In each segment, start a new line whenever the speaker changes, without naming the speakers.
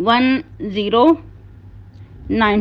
109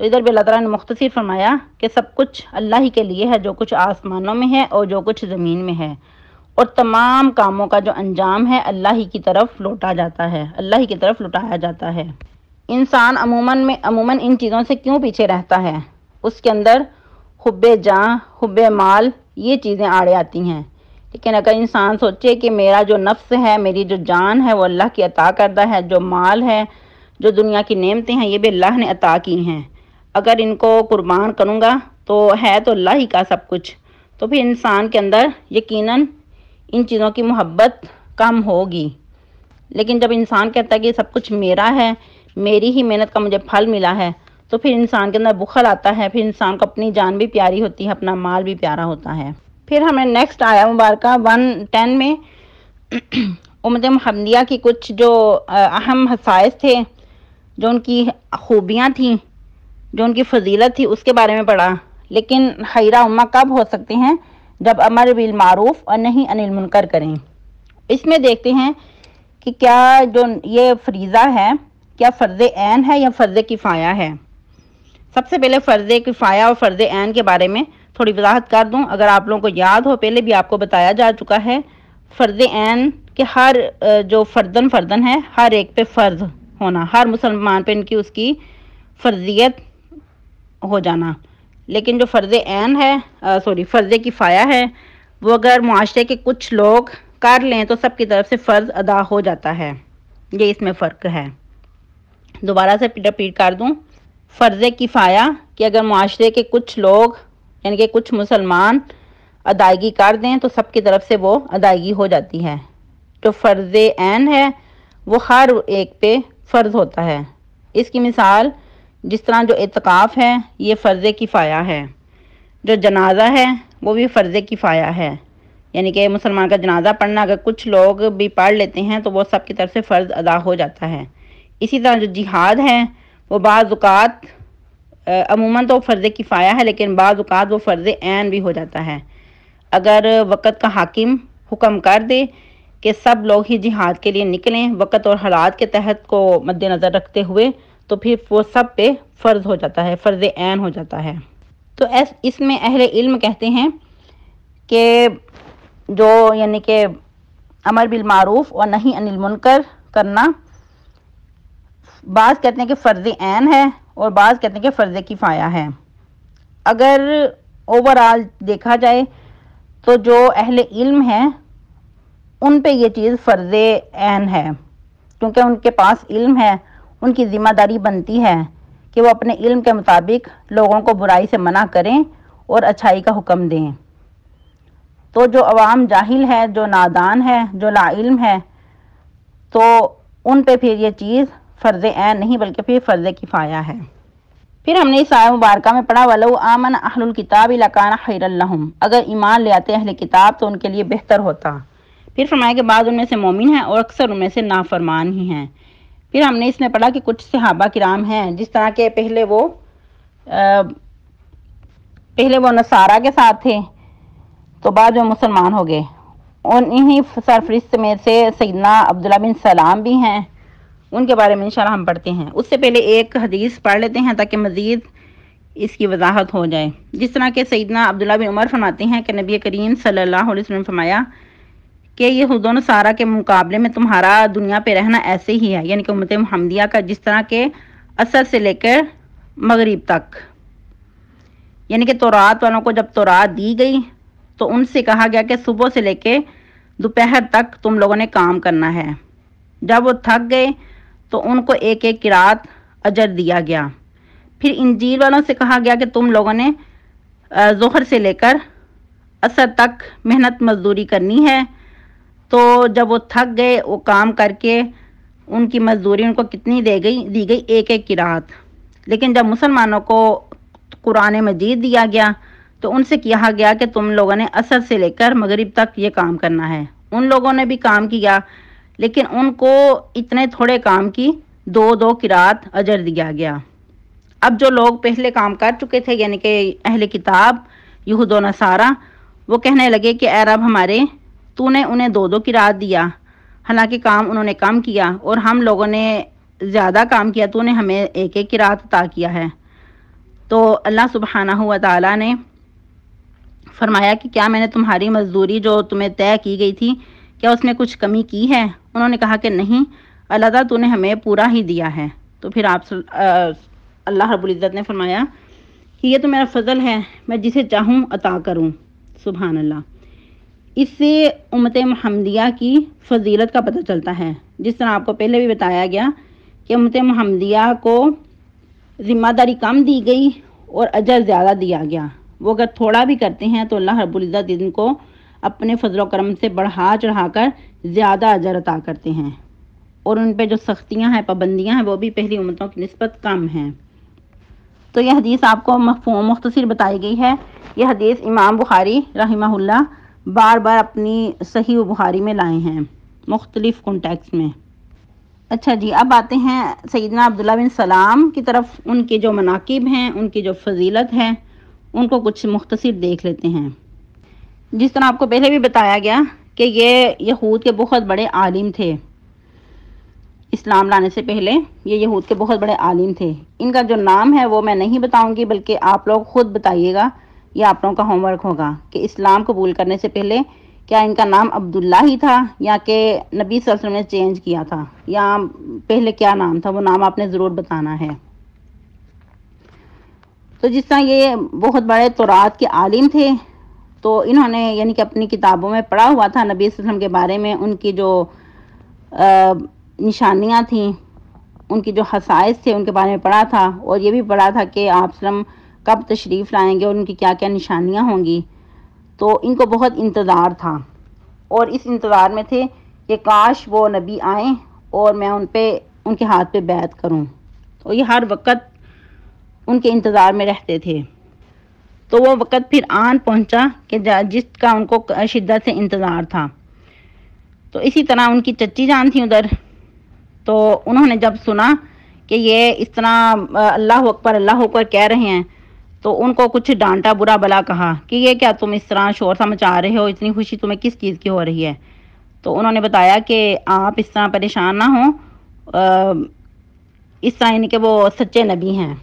تو ادھر بھی اللہ تعالیٰ نے مختصر فرمایا کہ سب کچھ اللہ ہی کے لیے ہے، جو کچھ آسمانوں میں ہے اور جو کچھ زمین میں ہے، اور تمام کاموں کا جو انجام ہے اللہ ہی کی طرف لوٹا جاتا ہے، اللہ ہی کی طرف لوٹایا جاتا ہے۔ انسان عموماً ان چیزوں سے کیوں پیچھے رہتا ہے؟ اس کے اندر حب جاں، حب مال، یہ چیزیں آڑے آتی ہیں۔ لیکن اگر انسان سوچے کہ میرا جو نفس ہے، میری جو جان ہے وہ اللہ کی عطا کردہ ہے، جو مال ہے، جو دنیا کی نعمتیں ہیں، یہ بھی اللہ نے عطا کی ہیں، اگر ان کو قربان کروں گا تو ہے تو اللہ ہی کا سب کچھ، تو پھر انسان کے اندر یقیناً ان چیزوں کی محبت کم ہوگی۔ لیکن جب انسان کہتا ہے کہ سب کچھ میرا ہے، میری ہی محنت کا مجھے پھل ملا ہے، تو پھر انسان کے اندر بخل آتا ہے، پھر انسان کو اپنی جان بھی پیاری ہوتی ہے، اپنا مال بھی پیارا ہوتا ہے۔ پھر ہمیں نیکسٹ آیا مبارکہ 110 میں امت محمدیہ کی کچھ جو اہم خصائص تھے، جو ان کی خوبیاں تھیں، جو ان کی فضیلت تھی، اس کے بارے میں پڑھا۔ لیکن خیرہ امہ کب ہو سکتے ہیں؟ جب امر بالمعروف اور نہی عن المنکر کریں۔ اس میں دیکھتے ہیں کہ کیا جو یہ فریضہ ہے، کیا فرض عین ہے یا فرض کفایہ ہے۔ سب سے پہلے فرض کفایہ اور فرض عین کے بارے میں تھوڑی وضاحت کر دوں۔ اگر آپ لوگوں کو یاد ہو، پہلے بھی آپ کو بتایا جا چکا ہے، فرض عین کہ ہر جو فردن ہے، ہر ایک پہ فرض ہونا، ہر مسلمان پہ اس کی فرضیت ہو جانا۔ لیکن جو فرض عین ہے، فرض کفایہ ہے، وہ اگر معاشرے کے کچھ لوگ کر لیں تو سب کی طرف سے فرض ادا ہو جاتا ہے۔ یہ اس میں فرق ہے۔ دوبارہ سے ریپیٹ کر دوں، فرض کفایہ کہ اگر معاشرے کے کچھ لوگ یعنی کہ کچھ مسلمان ادائیگی کر دیں تو سب کی طرف سے وہ ادائیگی ہو جاتی ہے۔ جو فرض عین ہے وہ ہر ایک پہ فرض ہوتا ہے۔ اس کی مثال جس طرح جو اعتکاف ہے یہ فرض کفایہ ہے، جو جنازہ ہے وہ بھی فرض کفایہ ہے، یعنی کہ مسلمان کا جنازہ پڑھنا اگر کچھ لوگ بھی پڑھ لیتے ہیں تو وہ سب کی طرف سے فرض ادا ہو جاتا ہے۔ اسی طرح جو جہاد ہے وہ بعض اوقات عموماً تو فرض کفایہ ہے، لیکن بعض اوقات وہ فرض عین بھی ہو جاتا ہے۔ اگر وقت کا حاکم حکم کر دے کہ سب لوگ ہی جہاد کے لیے نکلیں وقت اور حالات کے تحت کو مد نظر رکھتے ہوئے، تو پھر وہ سب پہ فرض ہو جاتا ہے، فرض عین ہو جاتا ہے۔ تو اس میں اہل علم کہتے ہیں کہ جو یعنی کہ امر بالمعروف اور نہی عن المنکر کرنا، بعض کہتے ہیں کہ فرض عین ہے اور بعض کہتے ہیں کہ فرض کفایہ ہے۔ اگر اوورآل دیکھا جائے تو جو اہل علم ہیں ان پہ یہ چیز فرض عین ہے، کیونکہ ان کے پاس علم ہے، ان کی ذمہ داری بنتی ہے کہ وہ اپنے علم کے مطابق لوگوں کو برائی سے منع کریں اور اچھائی کا حکم دیں۔ تو جو عوام جاہل ہے، جو نادان ہے، جو لا علم ہے، تو ان پہ پھر یہ چیز فرض عین نہیں بلکہ پھر فرض کفایہ ہے۔ پھر ہم نے اس آیہ مبارکہ میں پڑھا وَلَوْ آمَنَ أَهْلُ الْكِتَابِ لَكَانَ خَيْرًا لَهُمْ، اگر ایمان لے آتے اہل کتاب تو ان کے لیے بہتر ہوتا۔ پھر فرمایا کہ بعض ان میں سے مومن ہیں اور اکثر ان میں سے نافرمان ہی ہیں۔ پھر ہم نے اس میں پڑھا کہ کچھ صحابہ کرام ہیں جس طرح کے پہلے وہ نصارہ کے ساتھ تھے تو بعد میں مسلمان ہو گئے، اور انہی سرفرست میں سے سیدنا عبداللہ بن سلام بھی ہیں، ان کے بارے میں انشاءاللہ ہم پڑھتے ہیں۔ اس سے پہلے ایک حدیث پڑھ لیتے ہیں تاکہ مزید اس کی وضاحت ہو جائے۔ جس طرح کہ سیدنا عبداللہ بن عمر فرماتے ہیں کہ نبی کریم صلی اللہ علیہ وسلم فرمایا کہ یہود و نصارہ کے مقابلے میں تمہارا دنیا پہ رہنا ایسے ہی ہے، یعنی کہ امت محمدیہ کا جس طرح کے عصر سے لے کر مغرب تک، یعنی کہ تورات والوں کو جب تورات دی گئی تو ان سے کہا گیا کہ صبح سے لے کے دوپہر تک تم لوگوں نے کام کرنا ہے۔ جب وہ تھک گئے تو ان کو ایک ایک قرات اجر دیا گیا۔ پھر انجیل والوں سے کہا گیا کہ تم لوگوں نے ظہر سے لے کر عصر تک محنت مزدوری کرنی ہے۔ تو جب وہ تھک گئے، وہ کام کر کے ان کی مزدوری ان کو کتنی دی گئی ایک ایک قرات۔ لیکن جب مسلمانوں کو قرآن مجید دیا گیا تو ان سے کہا گیا کہ تم لوگوں نے عصر سے لے کر مغرب تک یہ کام کرنا ہے۔ ان لوگوں نے بھی کام کیا، لیکن ان کو اتنے تھوڑے کام کی 2 قرات اجر دیا گیا۔ اب جو لوگ پہلے کام کر چکے تھے یعنی کہ اہل کتاب یہود و نصارہ، وہ کہنے لگے کہ اے رب ہمارے، تو نے انہیں 2 قرات دیا، حالانکہ کام انہوں نے کم کیا، اور ہم لوگوں نے زیادہ کام کیا، تو نے ہمیں ایک ایک قرات عطا کیا ہے۔ تو اللہ سبحانہ و تعالیٰ نے فرمایا کہ کیا میں نے تمہاری مزدوری جو تمہیں طے کی گئی تھی کیا اس میں کچھ کمی کی ہے؟ انہوں نے کہا کہ نہیں اللہ تعالیٰ تو نے ہمیں پورا ہی دیا ہے۔ تو پھر اللہ رب العزت نے فرمایا کہ یہ تو میرا فضل ہے، میں جسے چاہوں عطا کروں۔ سبحان اللہ۔ اس سے امت محمدیہ کی فضیلت کا پتہ چلتا ہے، جس طرح آپ کو پہلے بھی بتایا گیا کہ امت محمدیہ کو ذمہ داری کم دی گئی اور اجر زیادہ دیا گیا۔ وہ اگر تھوڑا بھی کرتے ہیں تو اللہ رب العزت ان کو اپنے فضل و کرم سے بڑھا چڑھا کر زیادہ اجر عطا کرتے ہیں، اور ان پہ جو سختیاں ہیں، پابندیاں ہیں، وہ بھی پہلی امتوں کی نسبت کم ہیں۔ تو یہ حدیث آپ کو مفہوم مختصر بتائی گئی ہے۔ یہ حدیث امام بخاری رحمہ اللہ بار بار اپنی صحیح بخاری میں لائے ہیں مختلف کانٹیکس میں۔ اچھا جی، اب آتے ہیں سیدنا عبداللہ بن سلام کی طرف۔ ان کے جو مناقب ہیں، ان کی جو فضیلت ہے، ان کو کچھ مختصر دیکھ لیتے ہیں۔ جس طرح آپ کو پہلے بھی بتایا گیا کہ یہ یہود کے بہت بڑے عالم تھے، اسلام لانے سے پہلے یہ یہود کے بہت بڑے عالم تھے۔ ان کا جو نام ہے وہ میں نہیں بتاؤں گی، بلکہ آپ لوگ خود بتائیے گا، یہ آپ لوگوں کا ہوم ورک ہوگا کہ اسلام قبول کرنے سے پہلے کیا ان کا نام عبداللہ ہی تھا یا کہ نبی صلی اللہ علیہ وسلم نے چینج کیا تھا، یا پہلے کیا نام تھا، وہ نام آپ نے ضرور بتانا ہے۔ تو جس طرح یہ بہت بڑے تورات کے عالم تھے، تو انہوں نے یعنی کہ اپنی کتابوں میں پڑھا ہوا تھا نبی صلی اللہ علیہ وسلم کے بارے میں، ان کی جو نشانیاں تھیں، ان کی جو خصائص تھے، ان کے بارے میں پڑھا تھا، اور یہ بھی پڑھا تھا کہ آپ صلی اللہ علیہ وسلم کب تشریف لائیں گے اور ان کی کیا کیا نشانیاں ہوں گی۔ تو ان کو بہت انتظار تھا، اور اس انتظار میں تھے کہ کاش وہ نبی آئیں اور میں ان کے ہاتھ پہ بیعت کروں۔ تو یہ ہر وقت ان کے انتظار میں رہتے تھے۔ تو وہ وقت پھر آن پہنچا کہ جس کا ان کو شدت سے انتظار تھا۔ تو اسی طرح ان کی چچی جان تھیں ادھر، تو انہوں نے جب سنا کہ یہ اس طرح اللہ اکبر کہہ رہے ہیں، تو ان کو کچھ ڈانٹا، برا بلا کہا کہ یہ کیا تم اس طرح شور سا مچا رہے ہو، اتنی خوشی تمہیں کس چیز کی ہو رہی ہے؟ تو انہوں نے بتایا کہ آپ اس طرح پریشان نہ ہوں، اس طرح یعنی کہ وہ سچے نبی ہیں۔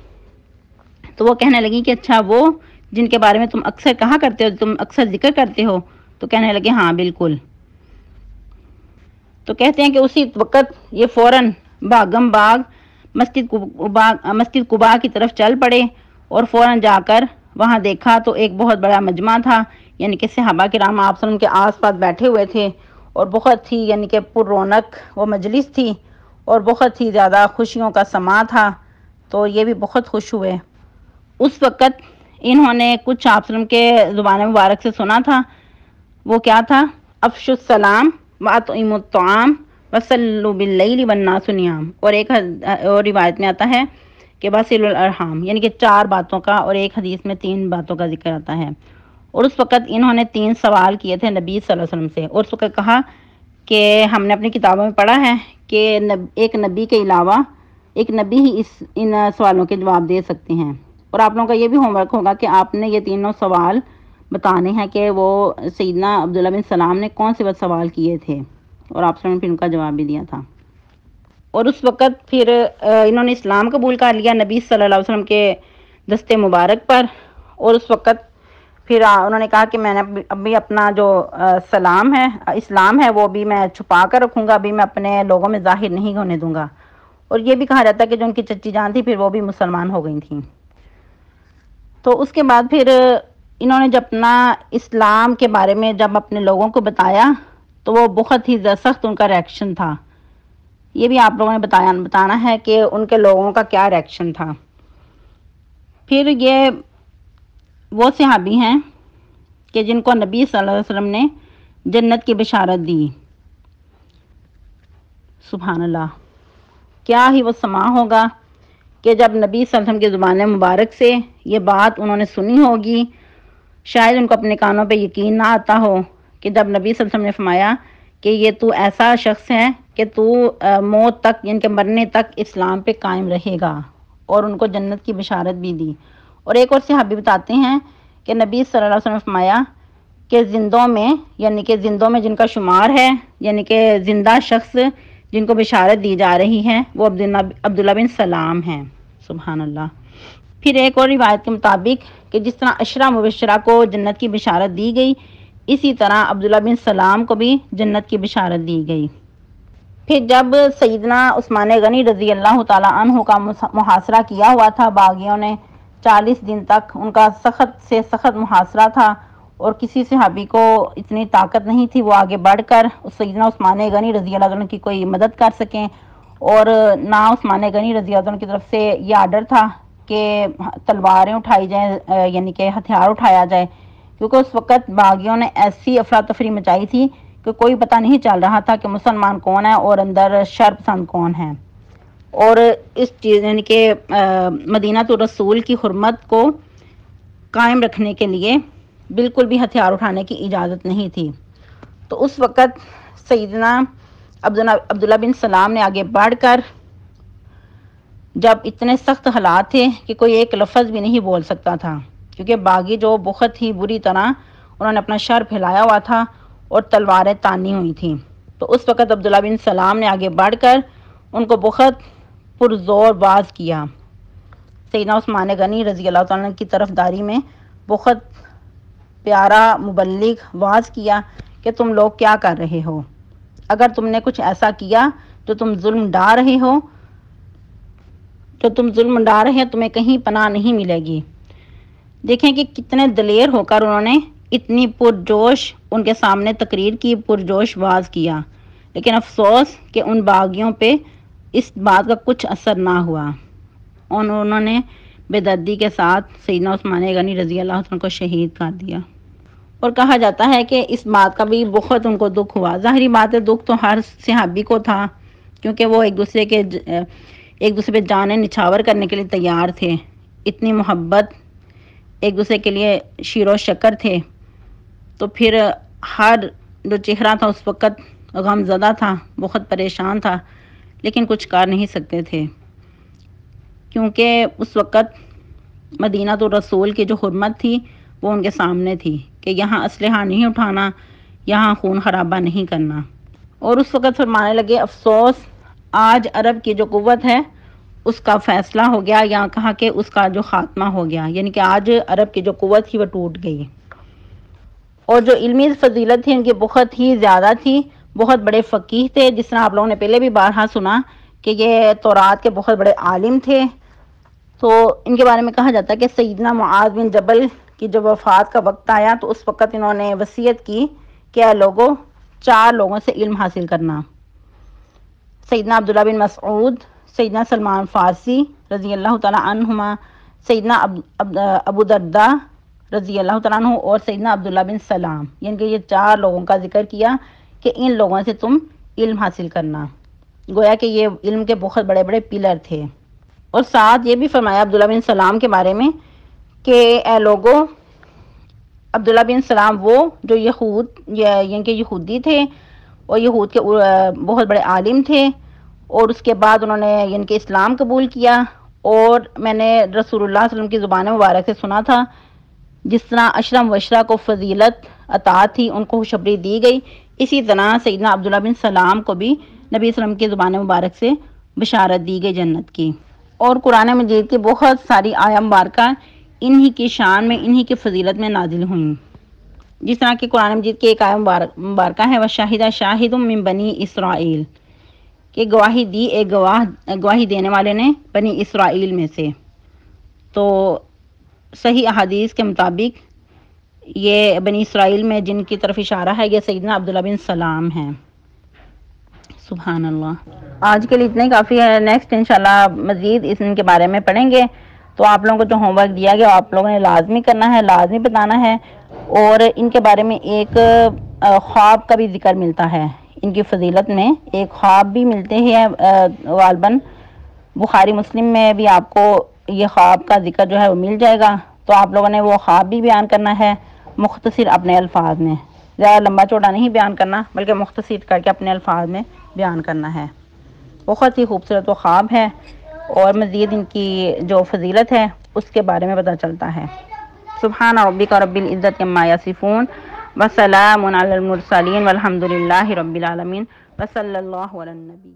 تو وہ کہنے لگی کہ اچھا وہ جن کے بارے میں تم اکثر کہا کرتے ہو، تم اکثر ذکر کرتے ہو؟ تو کہنے لگے ہاں بالکل۔ تو کہتے ہیں کہ اسی وقت یہ فوراً بھاگم بھاگ مسجد قباء کی طرف چل پڑے، اور فوراً جا کر وہاں دیکھا تو ایک بہت بڑا مجمع تھا، یعنی کہ صحابہ کرام آپ صلی اللہ علیہ وسلم کے آس پاس بیٹھے ہوئے تھے، اور بہت ہی یعنی کہ پر رونق وہ مجلس تھی، اور بہت ہی زیادہ خوشیوں کا سما تھا۔ تو یہ بھی بہت خوش ہوئے۔ اس وقت انہوں نے کچھ آپ صلی اللہ علیہ وسلم کے زبان مبارک سے سنا تھا۔ وہ کیا تھا؟ افشوا السلام واطعموا الطعام وصلوا باللیل والناس نیام۔ اور ایک اور روایت میں آتا ہے کہ وصلوا الارحام، یعنی کہ 4 باتوں کا، اور ایک حدیث میں 3 باتوں کا ذکر آتا ہے۔ اور اس وقت انہوں نے 3 سوال کیے تھے نبی صلی اللہ علیہ وسلم سے، اور اس وقت کہا کہ ہم نے اپنی کتابوں میں پڑھا ہے کہ ایک نبی کے علاوہ ایک نبی ہی ان سوالوں کے جواب دے سکتے ہیں۔ اور آپ لوگوں کا یہ بھی ہوم ورک ہوگا کہ آپ نے یہ 3 سوال بتانے ہیں کہ وہ سیدنا عبداللہ بن سلام نے کون سے وقت سوال کیے تھے، اور آپ نے پھر ان کا جواب بھی دیا تھا۔ اور اس وقت پھر انہوں نے اسلام قبول کر لیا نبی صلی اللہ علیہ وسلم کے دستے مبارک پر، اور اس وقت پھر انہوں نے کہا کہ میں نے ابھی اپنا جو اسلام ہے وہ بھی میں چھپا کر رکھوں گا، ابھی میں اپنے لوگوں میں ظاہر نہیں ہونے دوں گا۔ اور یہ بھی کہا جاتا ہے کہ جو ان کی چچی جان تھی پھر وہ بھی مسلمان ہو گئی تھیں۔ تو اس کے بعد پھر انہوں نے جب اپنا اسلام کے بارے میں جب اپنے لوگوں کو بتایا تو وہ بہت ہی سخت ان کا ریئیکشن تھا۔ یہ بھی آپ لوگوں نے بتانا ہے کہ ان کے لوگوں کا کیا ریئیکشن تھا۔ پھر یہ وہ صحابی ہیں کہ جن کو نبی صلی اللہ علیہ وسلم نے جنت کی بشارت دی۔ سبحان اللہ، کیا ہی وہ سما ہوگا کہ جب نبی صلی اللہ علیہ وسلم کی زبان مبارک سے یہ بات انہوں نے سنی ہوگی، شاید ان کو اپنے کانوں پہ یقین نہ آتا ہو کہ جب نبی صلی اللہ علیہ وسلم نے فرمایا کہ یہ تو ایسا شخص ہے کہ تو موت تک یعنی کہ مرنے تک اسلام پہ قائم رہے گا، اور ان کو جنت کی بشارت بھی دی۔ اور ایک اور صحابی بتاتے ہیں کہ نبی صلی اللہ علیہ وسلم نے فرمایا کہ زندوں میں جن کا شمار ہے، یعنی کہ زندہ شخص جن کو بشارت دی جا رہی ہے، وہ عبداللہ بن سلام ہیں۔ سبحان اللہ۔ پھر ایک اور روایت کے مطابق کہ جس طرح عشرہ مبشرہ کو جنت کی بشارت دی گئی، اسی طرح عبداللہ بن سلام کو بھی جنت کی بشارت دی گئی۔ پھر جب سیدنا عثمان غنی رضی اللہ تعالیٰ عنہ کا محاصرہ کیا ہوا تھا باغیوں نے، 40 دن تک ان کا سخت سے سخت محاصرہ تھا، اور کسی صحابی کو اتنی طاقت نہیں تھی وہ آگے بڑھ کر سیدنا عثمان غنی رضی اللہ عنہ کی کوئی مدد کر سکیں، اور نہ عثمان غنی رضی اللہ عنہ کی طرف سے یہ آرڈر تھا کہ تلواریں اٹھائی جائیں، یعنی کہ ہتھیار اٹھایا جائے، کیونکہ اس وقت باغیوں نے ایسی افراتفری مچائی تھی کہ کوئی پتہ نہیں چل رہا تھا کہ مسلمان کون ہے اور اندر شر پسند کون ہے۔ اور اس چیز یعنی کہ مدینہ الرسول کی حرمت کو قائم رکھنے کے لیے بالکل بھی ہتھیار اٹھانے کی اجازت نہیں تھی۔ تو اس وقت سیدنا عبداللہ بن سلام نے آگے بڑھ کر، جب اتنے سخت حالات تھے کہ کوئی ایک لفظ بھی نہیں بول سکتا تھا، کیونکہ باغی جو بہت ہی بری طرح انہوں نے اپنا شر پھیلایا ہوا تھا اور تلواریں تانی ہوئی تھیں، تو اس وقت عبداللہ بن سلام نے آگے بڑھ کر ان کو بہت پرزور باز کیا۔ سیدنا عثمان غنی رضی اللہ تعالیٰ کی طرفداری میں بہت پیارا مبلغ واز کیا کہ تم لوگ کیا کر رہے ہو، اگر تم نے کچھ ایسا کیا جو تم ظلم ڈال رہے ہو، تمہیں کہیں پناہ نہیں ملے گی۔ دیکھیں کہ کتنے دلیر ہو کر انہوں نے اتنی پرجوش ان کے سامنے تقریر کی، پرجوش واز کیا، لیکن افسوس کہ ان باغیوں پہ اس بات کا کچھ اثر نہ ہوا، انہوں نے بے دردی کے ساتھ سیدنا عثمان غنی رضی اللہ عنہ کو شہید کر دیا۔ اور کہا جاتا ہے کہ اس بات کا بھی بہت ان کو دکھ ہوا۔ ظاہری بات ہے دکھ تو ہر صحابی کو تھا، کیونکہ وہ ایک دوسرے پہ جانیں نچھاور کرنے کے لیے تیار تھے، اتنی محبت ایک دوسرے کے لیے شیر و شکر تھے، تو پھر ہر جو چہرہ تھا اس وقت غم زدہ تھا، بہت پریشان تھا، لیکن کچھ کر نہیں سکتے تھے، کیونکہ اس وقت مدینہ الرسول کی جو حرمت تھی وہ ان کے سامنے تھی کہ یہاں اسلحہ نہیں اٹھانا، یہاں خون خرابہ نہیں کرنا۔ اور اس وقت فرمانے لگے افسوس آج عرب کی جو قوت ہے اس کا فیصلہ ہو گیا، یا کہا کہ اس کا جو خاتمہ ہو گیا، یعنی کہ آج عرب کی جو قوت تھی وہ ٹوٹ گئی۔ اور جو علمی فضیلت تھی ان کی بہت ہی زیادہ تھی، بہت بڑے فقیہ تھے، جس طرح آپ لوگوں نے پہلے بھی بارہا سنا کہ یہ تورات کے بہت بڑے عالم تھے۔ تو ان کے بارے میں کہا جاتا ہے کہ سیدنا معاذ بن جبل کی جب وفات کا وقت آیا تو اس وقت انہوں نے وصیت کی کہ اے لوگوں 4 لوگوں سے علم حاصل کرنا، سیدنا عبداللہ بن مسعود، سیدنا سلمان فارسی رضی اللہ تعالیٰ عنہما، سیدنا ابو درداء رضی اللہ تعالیٰ عنہ، اور سیدنا عبداللہ بن سلام، یعنی کہ یہ 4 لوگوں کا ذکر کیا کہ ان لوگوں سے تم علم حاصل کرنا، گویا کہ یہ علم کے بہت بڑے بڑے پلر تھے۔ اور ساتھ یہ بھی فرمایا عبداللہ بن سلام کے بارے میں کہ اے لوگوں، عبداللہ بن سلام وہ جو یعنی کہ یہودی تھے اور یہود کے بہت بڑے عالم تھے، اور اس کے بعد انہوں نے یعنی کہ اسلام قبول کیا، اور میں نے رسول اللہ صلی اللہ علیہ وسلم کی زبان مبارک سے سنا تھا جس طرح عشرہ مبشرہ کو فضیلت عطا تھی، ان کو خوشخبری دی گئی، اسی طرح سیدنا عبداللہ بن سلام کو بھی نبی صلی اللہ علیہ وسلم کی زبان مبارک سے بشارت دی گئی جنت کی۔ اور قرآن مجید کی بہت ساری آیات مبارکہ انہی کی شان میں، انہی کی فضیلت میں نازل ہوئیں، جس طرح کہ قرآن مجید کی ایک آیت مبارکہ ہے وَشَاهِدَ شَاهِدٌ مِّن بَنِي إِسْرَائِيل، کہ گواہی دی ایک گواہی دینے والے نے بنی اسرائیل میں سے۔ تو صحیح احادیث کے مطابق یہ بنی اسرائیل میں جن کی طرف اشارہ ہے یہ سیدنا عبداللہ بن سلام ہیں۔ سبحان اللہ۔ آج کے لیے اتنا ہی کافی ہے، نیکسٹ انشاءاللہ مزید ان کے بارے میں پڑھیں گے۔ تو آپ لوگوں کو جو ہوم ورک دیا گیا آپ لوگوں نے لازمی کرنا ہے، لازمی بتانا ہے، اور ان کے بارے میں ایک خواب کا بھی ذکر ملتا ہے، ان کی فضیلت میں ایک خواب بھی ملتے ہیں، غالباً بخاری مسلم میں بھی آپ کو یہ خواب کا ذکر جو ہے وہ مل جائے گا، تو آپ لوگوں نے وہ خواب بھی بیان کرنا ہے مختصر اپنے الفاظ میں، زیادہ لمبا چوڑا نہیں بیان کرنا بلکہ مختصر کر کے اپنے الفاظ میں بیان کرنا ہے۔ بہت ہی خوبصورت وہ خواب ہے، اور مزید ان کی جو فضیلت ہے اس کے بارے میں پتہ چلتا ہے۔ سبحان ربک رب العزت عما یصفون وسلام علی المرسلین والحمد للہ رب العالمین وصلی اللہ علی النبی۔